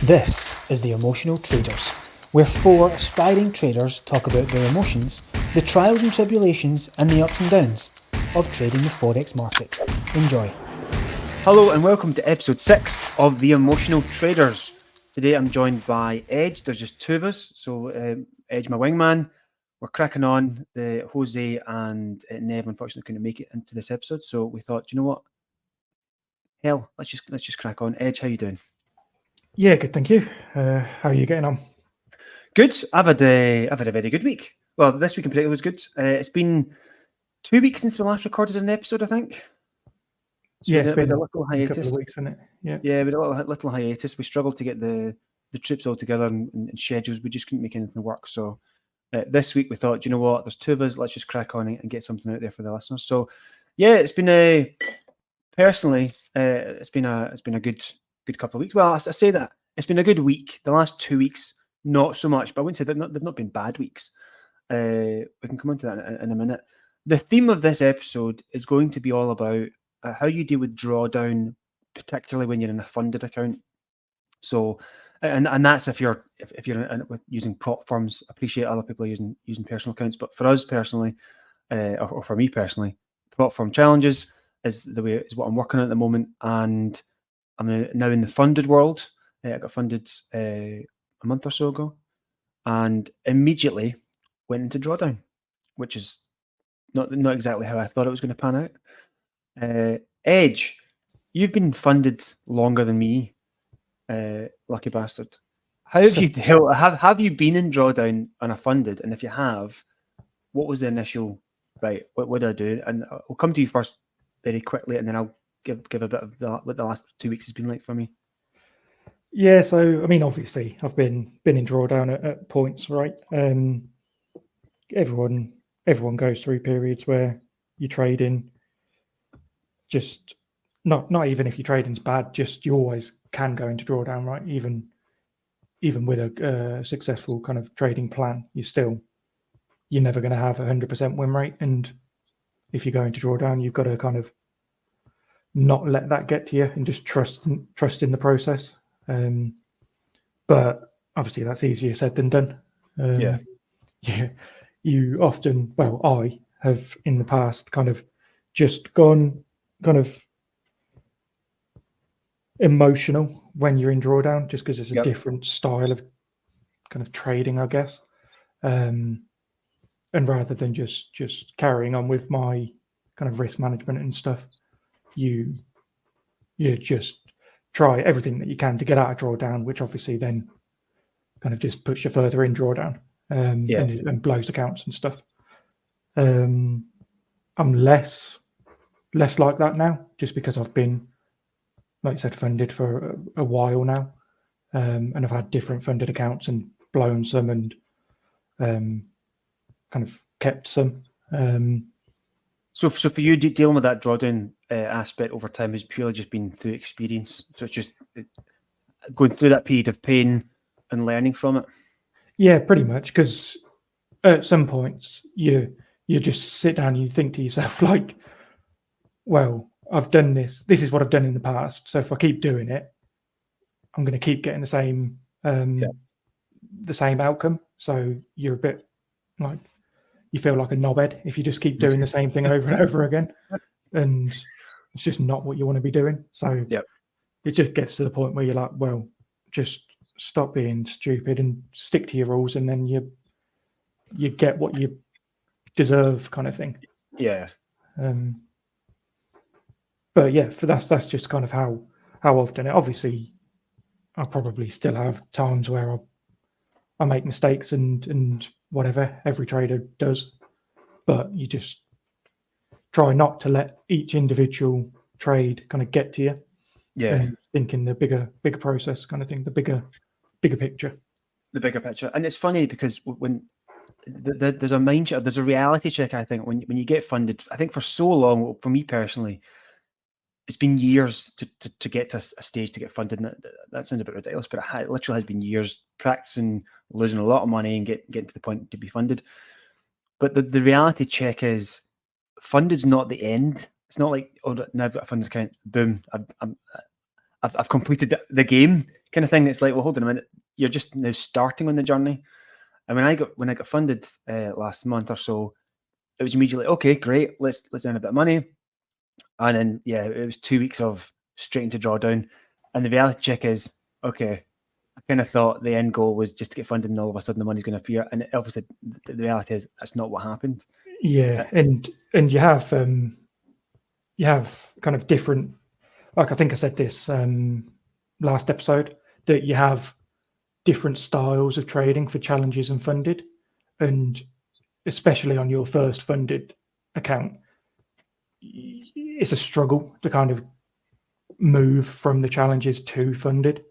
This is The Emotional Traders, where four aspiring traders talk about their emotions, the trials and tribulations, and the ups and downs of trading the forex market. Enjoy. Hello and welcome to episode 6 of The Emotional Traders. Today I'm joined by Edge. There's just two of us. So Edge, my wingman, we're cracking on. Jose and Nev unfortunately couldn't make it into this episode, so we thought, you know what? Hell, let's just crack on. Edge, how you doing? Yeah, good, thank you. How are you getting on? Good. I've had a very good week. Well, this week in particular was good. It's been 2 weeks since we last recorded an episode, I think. So Yeah, it's been a little hiatus. a couple of weeks, isn't it? Yeah, we had a little hiatus. We struggled to get the trips all together and schedules. We just couldn't make anything work. So this week we thought, you know what? There's two of us. Let's just crack on and get something out there for the listeners. So yeah, it's been personally, it's been a good couple of weeks. Well, I say that it's been a good week. The last 2 weeks, not so much, but I wouldn't say that they've not been bad weeks. We can come on to that in a minute. The theme of this episode is going to be all about how you deal with drawdown, particularly when you're in a funded account. So, and that's if you're using prop firms. I appreciate other people are using personal accounts, but for us personally, or for me personally, prop firm challenges is what I'm working on at the moment, and I'm now in the funded world. I got funded a month or so ago, and immediately went into drawdown, which is not exactly how I thought it was going to pan out. Edge, you've been funded longer than me, lucky bastard. How have you dealt? Have you been in drawdown on a funded? And if you have, what was the initial? Right, what did I do? And I'll come to you first very quickly, and then I'll give a bit of what the last 2 weeks has been like for me. Yeah, so I mean, obviously, I've been in drawdown at points, right? Everyone goes through periods where you're trading. Just not even if your trading's bad, just you always can go into drawdown, right? Even with a successful kind of trading plan, you're never going to have 100% win rate, and if you go into drawdown, you've got to kind of not let that get to you and just trust in the process. But obviously that's easier said than done. Yeah, you often, well, I have in the past kind of just gone kind of emotional when you're in drawdown, just because it's a different style of kind of trading, I guess. And rather than just carrying on with my kind of risk management and stuff, you just try everything that you can to get out of drawdown, which obviously then kind of just puts you further in drawdown and blows accounts and stuff. I'm less like that now, just because I've been, like I said, funded for a while now, and I've had different funded accounts and blown some and kind of kept some. So for you, dealing with that drawdown aspect over time has purely just been through experience. So it's just going through that period of pain and learning from it. Yeah, pretty much. Because at some points you just sit down and you think to yourself like, well, I've done this. This is what I've done in the past. So if I keep doing it, I'm going to keep getting the same outcome. So you're a bit like, you feel like a knobhead if you just keep doing the same thing over and over again, and it's just not what you want to be doing. So it just gets to the point where you're like, well, just stop being stupid and stick to your rules, and then you get what you deserve, kind of thing. Yeah. But yeah, that's just kind of how I've done it. Obviously, I probably still have times where I make mistakes and whatever, every trader does, but you just try not to let each individual trade kind of get to you. Yeah. And think in the bigger process kind of thing, the bigger picture. The bigger picture. And it's funny because when there's a mind check, there's a reality check, I think, when you get funded. I think for so long, for me personally, it's been years to get to a stage to get funded. And that sounds a bit ridiculous, but it literally has been years practicing, losing a lot of money and getting to the point to be funded. But the reality check is funded's not the end. It's not like, oh, now I've got a funded account, boom, I've completed the game. kind of thing that's like, well, hold on a minute, you're just now starting on the journey. And when I got funded last month or so, it was immediately, okay, great, let's earn a bit of money. And then it was 2 weeks of straight into drawdown. And the reality check is, okay, I kind of thought the end goal was just to get funded, and all of a sudden the money's going to appear. And obviously, the reality is that's not what happened. Yeah, and you have kind of different. Like I think I said this last episode, that you have different styles of trading for challenges and funded, and especially on your first funded account, it's a struggle to kind of move from the challenges to funded,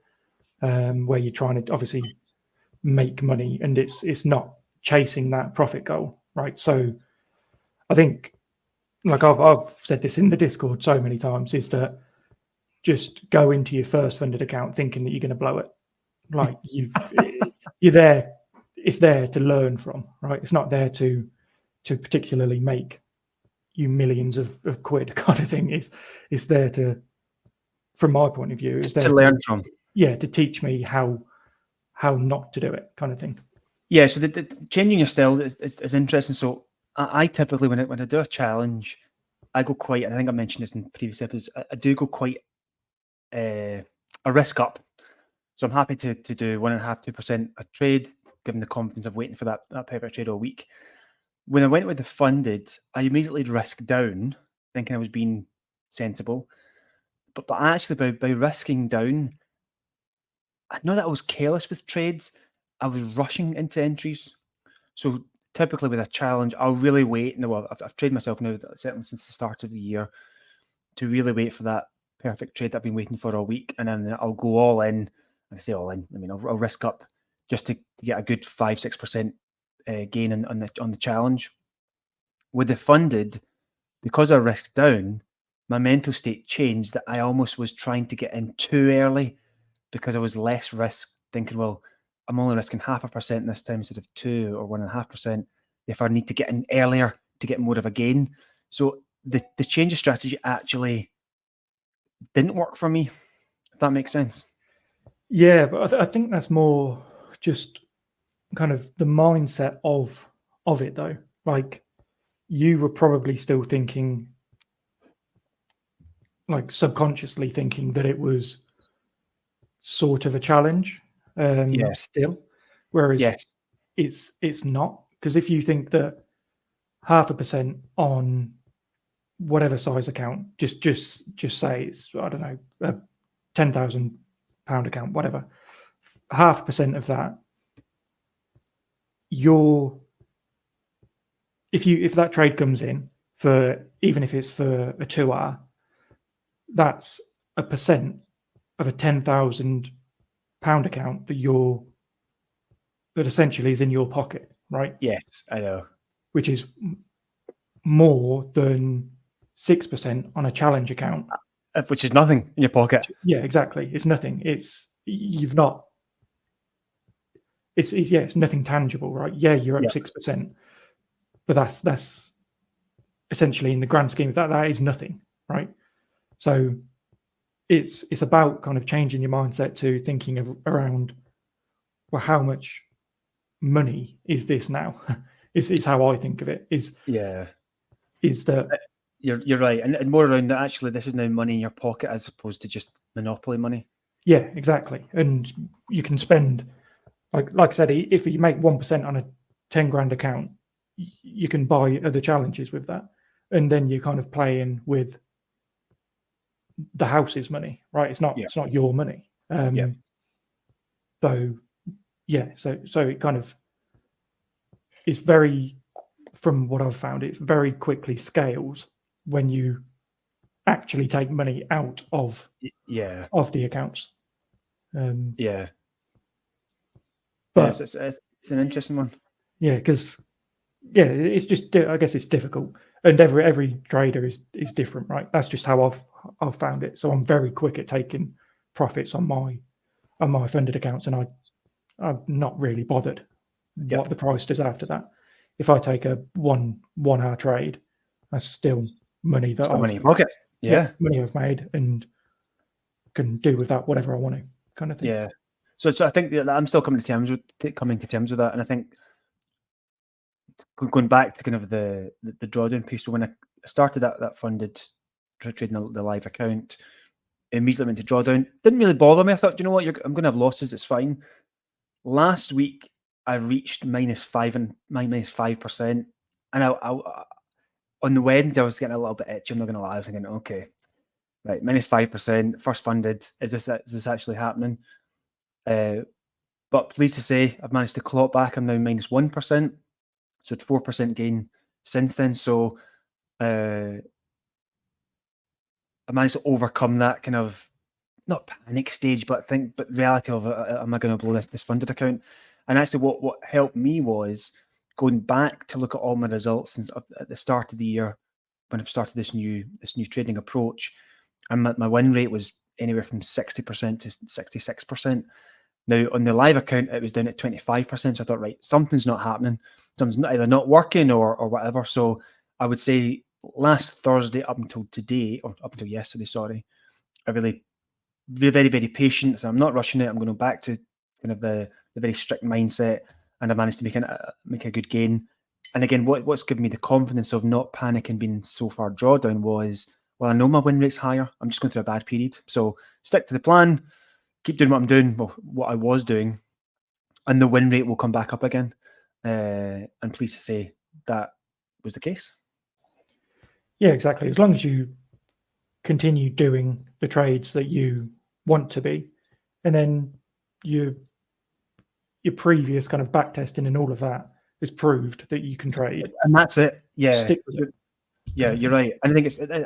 where you're trying to obviously make money, and it's not chasing that profit goal, right? So I think, like I've said this in the Discord so many times, is that just go into your first funded account thinking that you're going to blow it. Like you're there, it's there to learn from, right? It's not there to particularly make you millions of quid kind of thing. It's there to, from my point of view, is there to learn from. Yeah, to teach me how not to do it, kind of thing. Yeah, so the changing your style is interesting. So I typically, when I do a challenge, I go quite, and I think I mentioned this in previous episodes, I do go quite a risk up. So I'm happy to do 1.5%, 2% a trade, given the confidence of waiting for that perfect trade all week. When I went with the funded, I immediately risked down, thinking I was being sensible. But actually, by risking down, I know that I was careless with trades. I was rushing into entries. So typically with a challenge, I'll really wait. No, I've trained myself now, certainly since the start of the year, to really wait for that perfect trade that I've been waiting for all week, and then I'll go all in. And I say all in, I mean I'll risk up just to get a good 5-6% gain on the challenge. With the funded, because I risked down, my mental state changed, that I almost was trying to get in too early, because I was less risk, thinking, well, I'm only risking 0.5% this time instead of 2 or 1.5%. If I need to get in earlier to get more of a gain. So the change of strategy actually didn't work for me, if that makes sense. Yeah, but I think that's more just kind of the mindset of it, though. Like, you were probably still thinking, like subconsciously thinking, that it was sort of a challenge, still, whereas yes, it's not. Because if you think that 0.5% on whatever size account, just say it's, I don't know, a £10,000 account, whatever, 0.5% of that, if that trade comes in, for even if it's for a 2 hour, that's 1% of a £10,000 account that essentially is in your pocket, right? Yes, I know. Which is more than 6% on a challenge account, which is nothing in your pocket. Yeah, exactly. It's nothing. It's nothing tangible, right? Yeah, you're up 6%, but that's essentially, in the grand scheme of that is nothing, right? So it's about kind of changing your mindset to thinking around, well, how much money is this now? is how I think of it. Is that you're right, and more around that. Actually, this is now money in your pocket as opposed to just monopoly money. Yeah, exactly. And you can spend, like I said, if you make 1% on a 10 grand account, you can buy other challenges with that, and then you're kind of playing with the house's money, right? It's not your money. So it kind of, it's very, from what I've found, it very quickly scales when you actually take money out of the accounts. But it's an interesting one. Yeah, because it's just, I guess it's difficult, and every trader is different, right? That's just how I've found it. So I'm very quick at taking profits on my funded accounts, and I'm not really bothered what the price does after that. If I take a one hour trade, that's still money that money in your pocket. Money I've made, and can do with that whatever I want to. kind of thing. Yeah. So I think that I'm still coming to terms with that, and I think going back to kind of the drawdown piece. So when I started that funded trading the live account, immediately went to drawdown. Didn't really bother me. I thought, you know what, I'm going to have losses. It's fine. Last week I reached -5% and I on the Wednesday I was getting a little bit itchy. I'm not going to lie. I was thinking, okay, right, -5%, first funded. Is this actually happening? But pleased to say I've managed to claw it back. I'm now -1%, so it's 4% gain since then. So I managed to overcome that kind of not panic stage, but reality of am I going to blow this funded account? And actually, what helped me was going back to look at all my results since at the start of the year when I've started this new trading approach, and my win rate was anywhere from 60% to 66%. Now on the live account, it was down at 25%. So I thought, right, something's not happening. Something's either not working or whatever. So I would say last Thursday up until today, or up until yesterday, sorry, I really very, very patient. So I'm not rushing it. I'm going back to kind of the very strict mindset, and I managed to make a good gain. And again, what's given me the confidence of not panicking being so far drawdown was, well, I know my win rate's higher. I'm just going through a bad period. So stick to the plan, keep doing what I'm doing, well, what I was doing, and the win rate will come back up again. And pleased to say that was the case. Yeah, exactly. As long as you continue doing the trades that you want to be, and then your previous kind of back testing and all of that has proved that you can trade, and that's it. Yeah, stick with it. Yeah, you're right. And I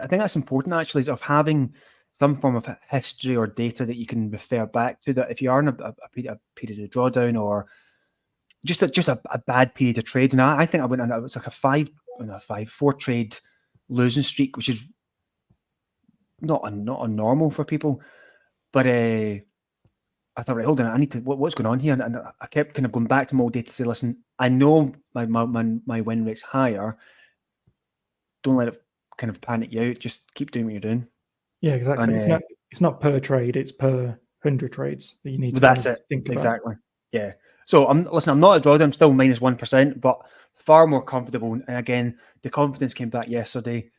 think that's important actually, is of having some form of history or data that you can refer back to. That if you are in a period of drawdown or just a bad period of trades, and I think I went on, it was like a 4 trade losing streak, which is not normal for people. But I thought, right, hold on, I need to. What's going on here? And I kept kind of going back to my old data to say, listen, I know my win rate's higher. Don't let it kind of panic you out. Just keep doing what you're doing. Yeah, exactly. And, it's not per trade; it's per 100 trades that you need to. That's it. Think about. Exactly. Yeah. So I'm not a drawdown. I'm still -1%, but far more comfortable. And again, the confidence came back yesterday,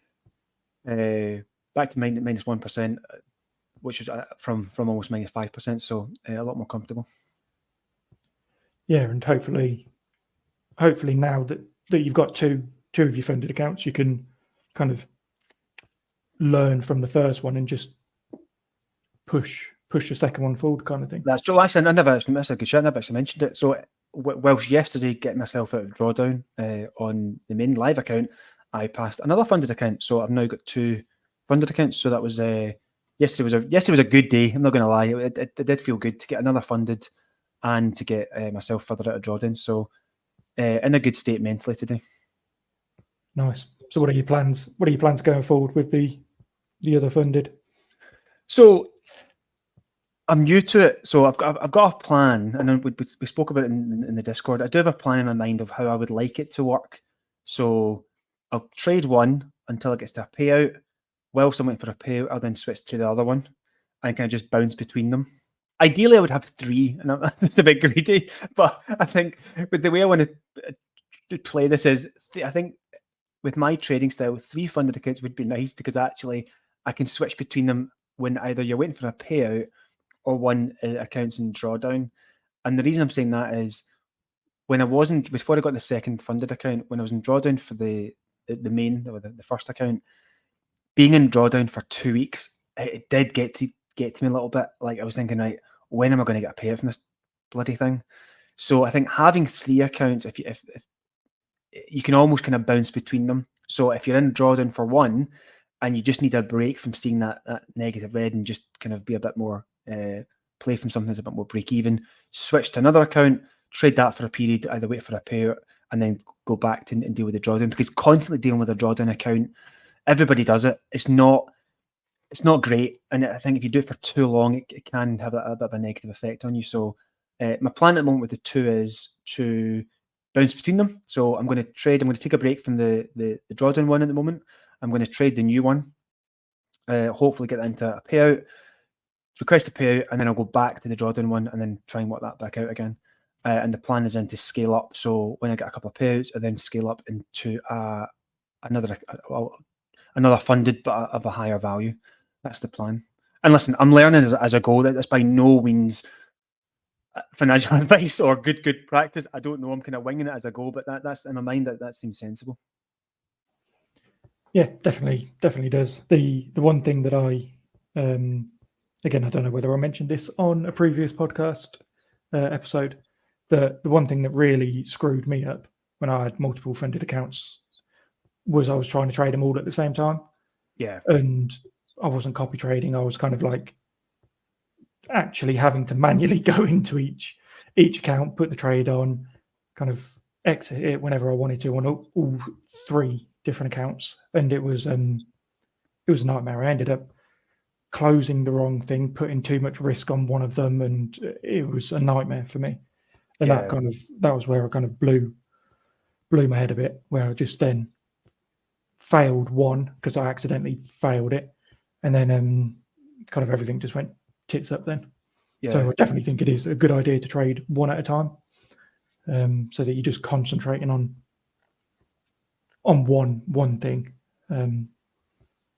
back to -1%, which was from almost -5%. So a lot more comfortable. Yeah, and hopefully now that you've got two of your funded accounts, you can kind of learn from the first one and just push the second one forward, kind of thing. That's true. Actually, that's a good shot. I never actually mentioned it. So whilst yesterday getting myself out of drawdown on the main live account, I passed another funded account. So I've now got 2 funded accounts. So that was yesterday was a good day. I'm not going to lie. It did feel good to get another funded and to get myself further out of drawdown. So in a good state mentally today. Nice. So what are your plans? What are your plans going forward with the other funded? So I'm new to it, so I've got a plan, and we spoke about it in the Discord. I do have a plan in my mind of how I would like it to work. So I'll trade one until it gets to a payout. Whilst I'm waiting for a payout, I'll then switch to the other one and kind of just bounce between them. Ideally, I would have 3, and that's a bit greedy, but I think with the way I want to play this is, I think with my trading style, 3 funded accounts would be nice because actually I can switch between them when either you're waiting for a payout or one account's in drawdown. And the reason I'm saying that is when I wasn't, before I got the second funded account, when I was in drawdown for the main, or the first account, being in drawdown for 2 weeks, it did get to me a little bit. Like I was thinking, right, when am I going to get a payout from this bloody thing? So I think having 3 accounts, if you can almost kind of bounce between them. So if you're in drawdown for one and you just need a break from seeing that negative red and just kind of be a bit more play from something that's a bit more break even, switch to another account, trade that for a period, either wait for a payout and then go back to and deal with the drawdown. Because constantly dealing with a drawdown account, everybody does it. It's not great, and I think if you do it for too long, it can have a bit of a negative effect on you. So my plan at the moment with the 2 is to bounce between them. So I'm going to trade. I'm going to take a break from the drawdown one at the moment. I'm going to trade the new one. Hopefully get that into a payout. request a payout, and then I'll go back to the drawdown one and then try and work that back out again. And the plan is then to scale up. So when I get a couple of payouts, I then scale up into another funded but of a higher value. That's the plan. And listen, I'm learning as I go. That's by no means financial advice or good practice. I don't know. I'm kind of winging it as I go, but that's in my mind. That seems sensible. Yeah, definitely does. The one thing that I again, I don't know whether I mentioned this on a previous podcast episode. The one thing that really screwed me up when I had multiple funded accounts was I was trying to trade them all at the same time. Yeah. And I wasn't copy trading. I was kind of like actually having to manually go into each account, put the trade on, kind of exit it whenever I wanted to on all 3 different accounts. And it was a nightmare. I ended up closing the wrong thing, putting too much risk on one of them, and it was a nightmare for me. And that was where I kind of blew my head a bit, where I just then failed one because I accidentally failed it, and then kind of everything just went tits up then. Yeah. So I definitely think it is a good idea to trade one at a time, so that you're just concentrating on one thing.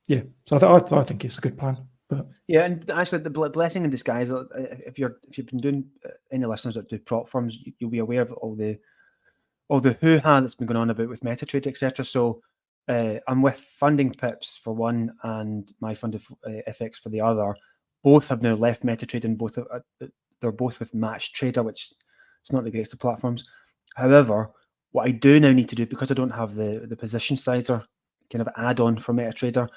Yeah, so I think it's a good plan. But yeah, and actually, the blessing in disguise. If you've been doing any listeners that do prop firms, you'll be aware of all the hoo-ha that's been going on about with MetaTrader, etc. So I'm with Funding Pips for one, and my funded FX for the other. Both have now left MetaTrader, and they're both with Match Trader, which is not the greatest of platforms. However, what I do now need to do, because I don't have the position sizer kind of add-on for MetaTrader,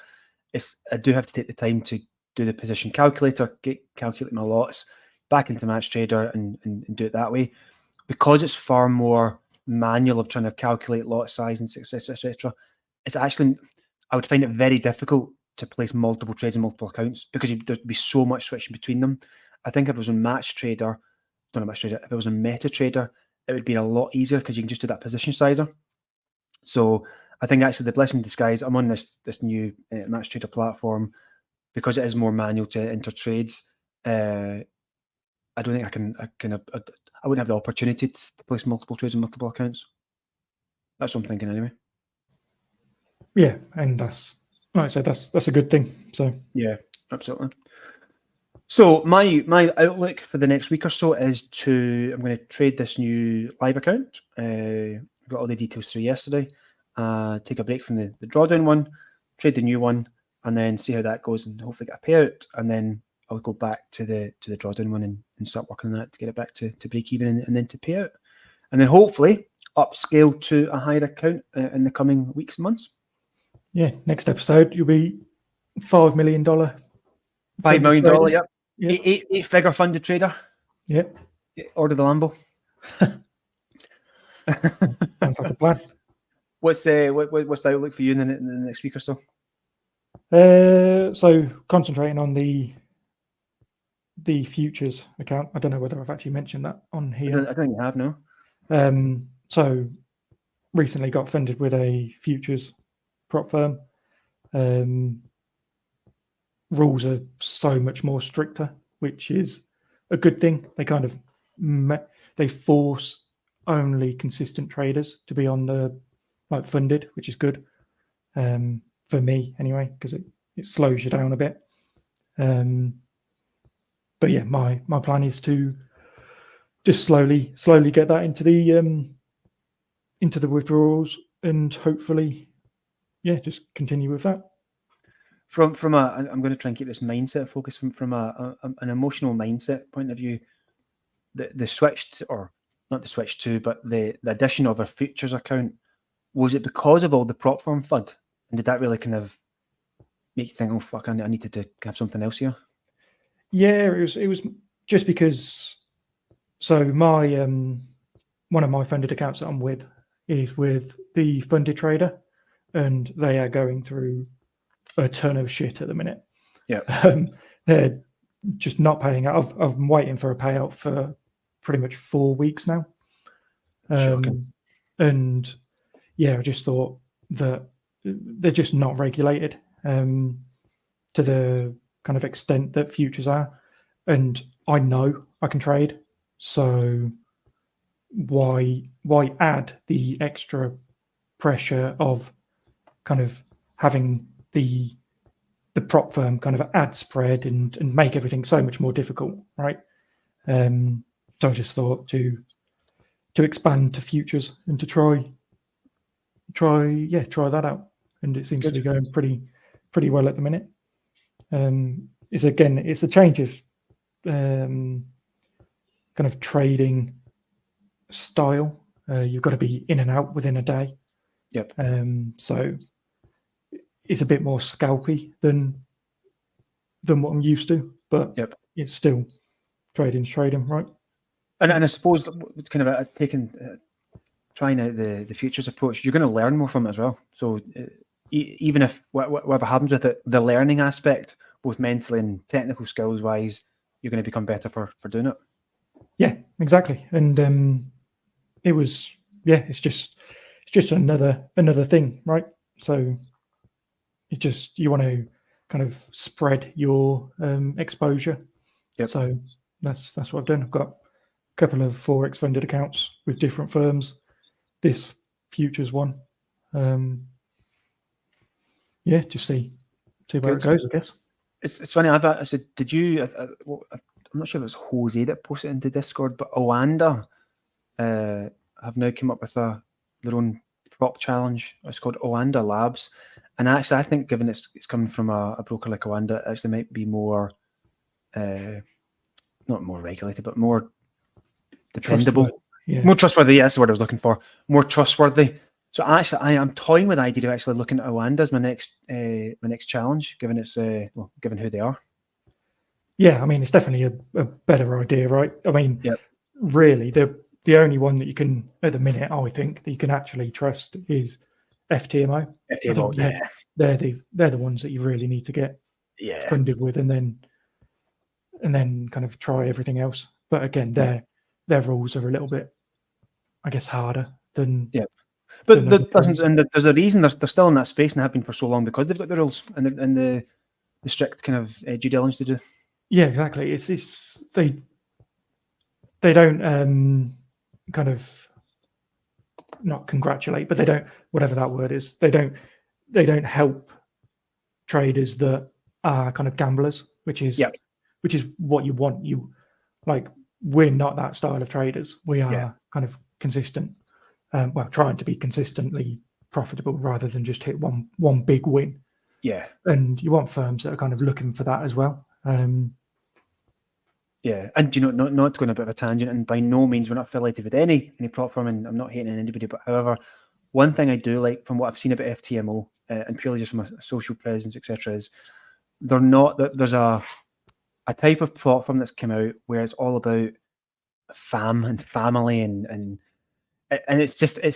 is I do have to take the time to do the position calculator, calculate my lots back into Match Trader and do it that way, because it's far more manual of trying to calculate lot size and etc. It's actually, I would find it very difficult to place multiple trades in multiple accounts because there'd be so much switching between them. I think if it was on Match Trader, if it was on MetaTrader, it would be a lot easier because you can just do that position sizer. So I think actually the blessing in disguise, I'm on this new Match Trader platform because it is more manual to enter trades. I don't think I wouldn't have the opportunity to place multiple trades in multiple accounts. That's what I'm thinking anyway. Yeah, and that's, like I said, that's a good thing. So yeah, absolutely. So my outlook for the next week or so is I'm going to trade this new live account. Got all the details through yesterday. Take a break from the drawdown one, trade the new one, and then see how that goes, and hopefully get a payout. And then I'll go back to the drawdown one and start working on that to get it back to break even and then to pay out, and then hopefully upscale to a higher account in the coming weeks and months. Yeah, next episode you'll be $5 million. $5 million, yep. 8-figure funded trader. Yep. Order the Lambo. Sounds like a plan. What's the outlook for you in the next week or so? So concentrating on the futures account. I don't know whether I've actually mentioned that on here. I don't think you have, no. So recently got funded with a futures prop firm. Rules are so much more stricter, which is a good thing. They kind of they force only consistent traders to be on the funded, which is good for me anyway, because it slows you down a bit. But yeah, my plan is to just slowly get that into the withdrawals, and hopefully, yeah, just continue with that. I'm going to try and keep this mindset focused from an emotional mindset point of view. The switch or not the switch to, but the addition of a futures account, was it because of all the prop firm FUD, and did that really kind of make you think, oh fuck, I need to have something else here? Yeah, it was just because. So my one of my funded accounts that I'm with is with the funded trader, and they are going through a ton of shit at the minute. Yeah, they're just not paying out. I'm waiting for a payout for pretty much 4 weeks now. And yeah, I just thought that they're just not regulated to the kind of extent that futures are. and I know I can trade. So why add the extra pressure of kind of having the prop firm kind of add spread and make everything so much more difficult, right? So I just thought to expand to futures and to try that out, and it seems to be going pretty well at the minute. It's a change of kind of trading style. You've got to be in and out within a day. Yep. So it's a bit more scalpy than what I'm used to, but yep. It's still trading, right? And I suppose kind of trying out the futures approach, you're going to learn more from it as well. So even if whatever happens with it, the learning aspect, both mentally and technical skills wise, you're going to become better for doing it. Yeah, exactly. And it's just another thing, right? So you want to kind of spread your exposure. Yep. So that's what I've done. I've got a couple of forex funded accounts with different firms. This futures one, just see where it goes, I guess. It's funny. I said, did you? I'm not sure if it was Jose that posted into Discord, but Oanda have now come up with their own prop challenge. It's called Oanda Labs, and actually, I think given it's coming from a broker like Oanda, it actually might be more, not more regulated, but more dependable, more trustworthy. Yes, that's the word I was looking for. More trustworthy. So actually, I am toying with the idea of actually looking at Oanda as my next challenge, given it's given who they are. Yeah, I mean, it's definitely a better idea, right? I mean, really, the only one that you can at the minute, I think, that you can actually trust is FTMO. FTMO, I think, they're the ones that you really need to get funded with, and then kind of try everything else. But again, their rules are a little bit, I guess, harder than. Yeah. But there's a reason they're still in that space and have been for so long, because they've got the rules and the strict kind of due diligence to do. Yeah, exactly. It's they don't kind of not congratulate, but they don't, whatever that word is, they don't help traders that are kind of gamblers, which is what you want. We're not that style of traders. We are kind of consistent. Trying to be consistently profitable rather than just hit one big win. Yeah. And you want firms that are kind of looking for that as well. Yeah, and not going a bit of a tangent, and by no means we're not affiliated with any prop firm, and I'm not hating anybody, but however, one thing I do like from what I've seen about FTMO, and purely just from a social presence, etc., is there's a type of prop firm that's come out where it's all about fam and family and it's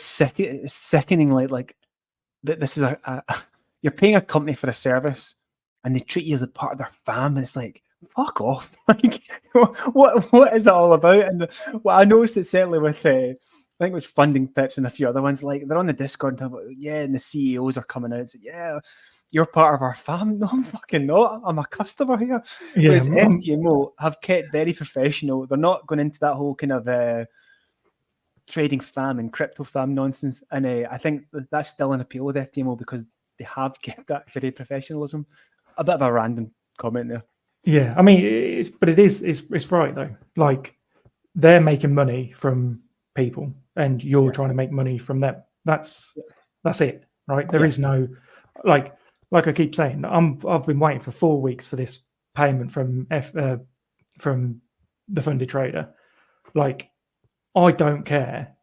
sickening, like this is a you're paying a company for a service and they treat you as a part of their fam, and it's like, fuck off. Like, what is that all about? And I noticed it certainly with I think it was Funding Pips and a few other ones, like they're on the Discord and talking about, and the CEOs are coming out and say, you're part of our fam. No, I'm fucking not. I'm a customer here. Yeah, whereas FTMO have kept very professional. They're not going into that whole kind of trading fam and crypto fam nonsense. And I think that's still an appeal with FTMO because they have kept that very professionalism. A bit of a random comment there. Yeah, I mean, it's right though. Like, they're making money from people, and you're trying to make money from them. That's it, right? There is no, like I keep saying, I've been waiting for 4 weeks for this payment from the funded trader. Like, I don't care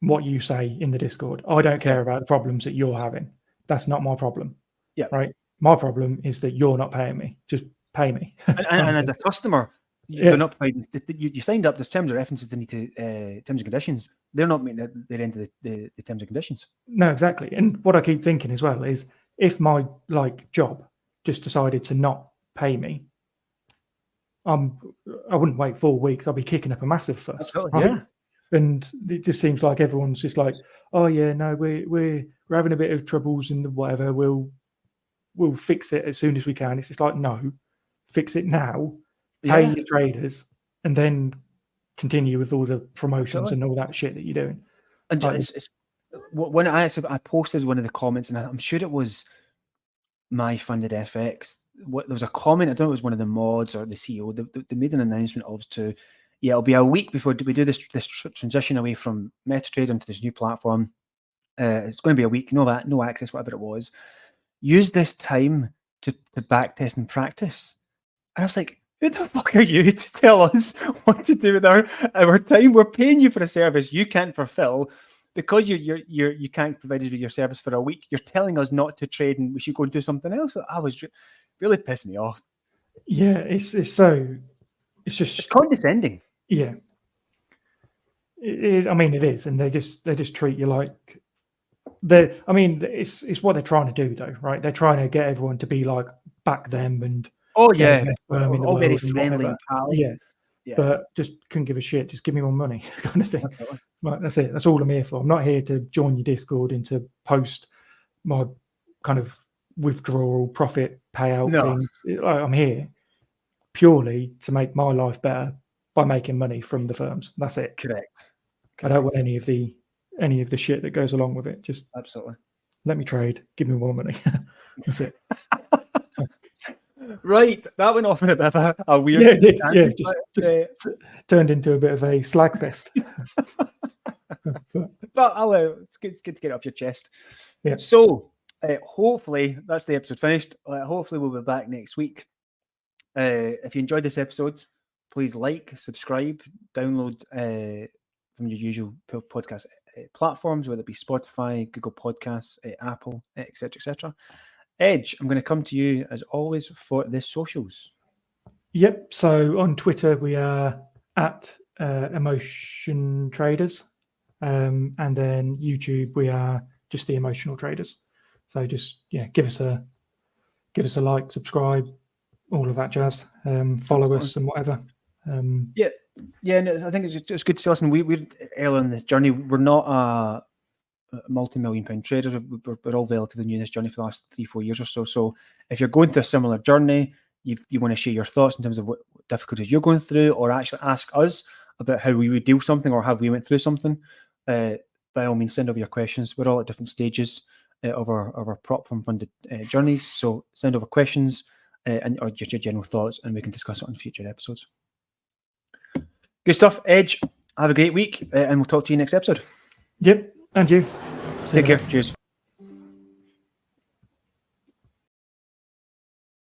what you say in the Discord. I don't care about the problems that you're having. That's not my problem. Yeah. Right. My problem is that you're not paying me. Just pay me. and as a customer, they're not providing. You signed up. There's terms and references. They need to terms and conditions. They're not meeting their end of the terms and conditions. No, exactly. And what I keep thinking as well is, if my job just decided to not pay me, I wouldn't wait 4 weeks. I'll be kicking up a massive fuss. Absolutely, right? And it just seems like everyone's just like, oh yeah, no, we're having a bit of troubles and whatever. We'll fix it as soon as we can. It's just like, no, fix it now, pay your traders, and then continue with all the promotions and all that shit that you're doing. And when I posted one of the comments, and I'm sure it was My Funded FX. There was a comment, I don't know if it was one of the mods or the CEO, they made an announcement it'll be a week before we do this transition away from MetaTrader into this new platform. It's going to be a week, no access, whatever it was. Use this time to backtest and practice. And I was like, who the fuck are you to tell us what to do with our time? We're paying you for a service you can't fulfill because you can't provide us with your service for a week. You're telling us not to trade and we should go and do something else. I was really pissed me off. Yeah, it's condescending. Yeah, I mean it is, and they just treat you like it's what they're trying to do though, right? They're trying to get everyone to be like back them and all very friendly and pally. Yeah, but just couldn't give a shit. Just give me more money, kind of thing. Right, that's it. That's all I'm here for. I'm not here to join your Discord and to post my kind of withdrawal profit payout things. I'm here purely to make my life better by making money from the firms. That's it. Correct. I don't want any of the shit that goes along with it. Just absolutely let me trade. Give me more money. That's it. Right, that went off in a bit of a weird. Just turned into a bit of a slag fest. but it's good to get it off your chest. Yeah. So hopefully that's the episode finished. Hopefully we'll be back next week. If you enjoyed this episode, please like, subscribe, download from your usual podcast platforms, whether it be Spotify, Google Podcasts, Apple, etc., etc. Edge, I'm going to come to you as always for the socials. Yep. So on Twitter we are at Emotion Traders, and then YouTube we are just the Emotional Traders. So just give us a like, subscribe, all of that jazz. Follow us and whatever. And I think it's good to listen. We're early in this journey. We're not a multi-million-pound traders. We're all relatively new in this journey for the last 3-4 years or so. So if you're going through a similar journey, you want to share your thoughts in terms of what difficulties you're going through, or actually ask us about how we would deal something or how we went through something, by all means send over your questions. We're all at different stages of our prop firm funded journeys. So send over questions or just your general thoughts, and we can discuss it on future episodes. Good stuff, Edge. Have a great week, and we'll talk to you next episode. Yep, and you. Take care. Cheers.